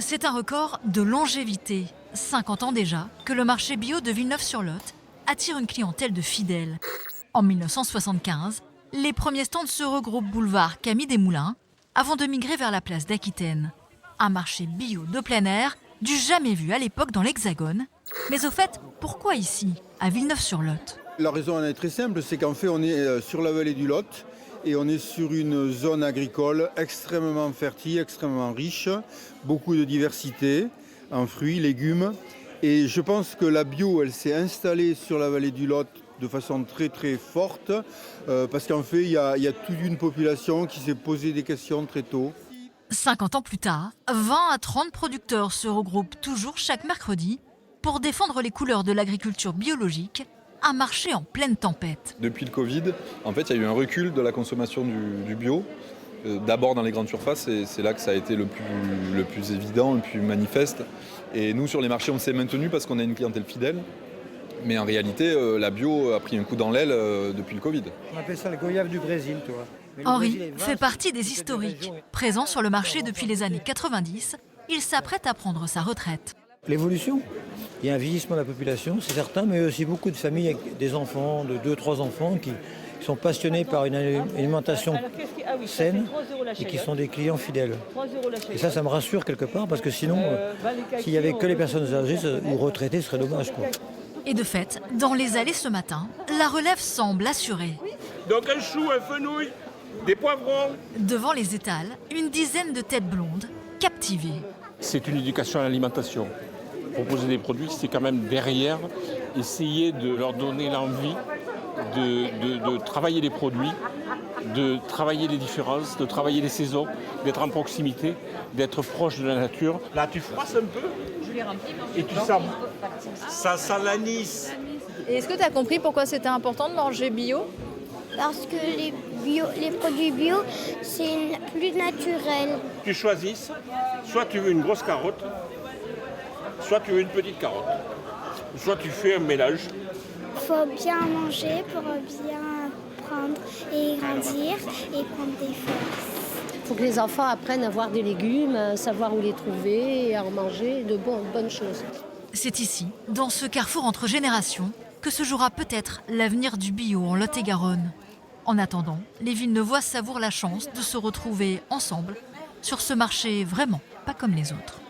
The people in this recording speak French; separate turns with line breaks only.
C'est un record de longévité. 50 ans déjà que le marché bio de Villeneuve-sur-Lot attire une clientèle de fidèles. En 1975, les premiers stands se regroupent boulevard Camille Desmoulins avant de migrer vers la place d'Aquitaine. Un marché bio de plein air du jamais vu à l'époque dans l'Hexagone. Mais au fait, pourquoi ici, à Villeneuve-sur-Lot?
La raison est très simple, c'est qu'en fait on est sur la vallée du Lot et on est sur une zone agricole extrêmement fertile, extrêmement riche, beaucoup de diversité en fruits, légumes. Et je pense que la bio, elle s'est installée sur la vallée du Lot de façon très très forte parce qu'en fait il y a toute une population qui s'est posé des questions très tôt.
50 ans plus tard, 20 à 30 producteurs se regroupent toujours chaque mercredi pour défendre les couleurs de l'agriculture biologique, un marché en pleine tempête.
Depuis le Covid, en fait, il y a eu un recul de la consommation du bio. D'abord dans les grandes surfaces, et c'est là que ça a été le plus évident, le plus manifeste. Et nous, sur les marchés, on s'est maintenu parce qu'on a une clientèle fidèle. Mais en réalité, la bio a pris un coup dans l'aile depuis le Covid.
On appelle ça le goyave du Brésil, tu vois.
Henri fait partie des historiques. Présent sur le marché depuis les années 90, il s'apprête à prendre sa retraite.
L'évolution. Il y a un vieillissement de la population, c'est certain, mais aussi beaucoup de familles avec des enfants, de 2-3 enfants, qui sont passionnés par une alimentation saine et qui sont des clients fidèles. Et ça me rassure quelque part, parce que sinon, s'il n'y avait que les personnes âgées ou retraitées, ce serait dommage, quoi.
Et de fait, dans les allées ce matin, la relève semble assurée.
Donc un chou, un fenouil, des poivrons.
Devant les étals, une dizaine de têtes blondes, captivées.
C'est une éducation à l'alimentation. Proposer des produits, c'est quand même derrière essayer de leur donner l'envie de travailler les produits, de travailler les différences, de travailler les saisons, d'être en proximité, d'être proche de la nature. Là, tu froisses un peu et tu sens. Ça sent l'anis.
Et est-ce que tu as compris pourquoi c'était important de manger bio?
Parce que les produits bio, c'est plus naturel.
Tu choisis, soit tu veux une grosse carotte, soit tu veux une petite carotte, soit tu fais un mélange.
Il faut bien manger pour bien prendre et grandir et prendre des forces.
Il faut que les enfants apprennent à voir des légumes, à savoir où les trouver et à en manger de bonnes choses.
C'est ici, dans ce carrefour entre générations, que se jouera peut-être l'avenir du bio en Lot-et-Garonne. En attendant, les Villeneuvois savourent la chance de se retrouver ensemble sur ce marché vraiment pas comme les autres.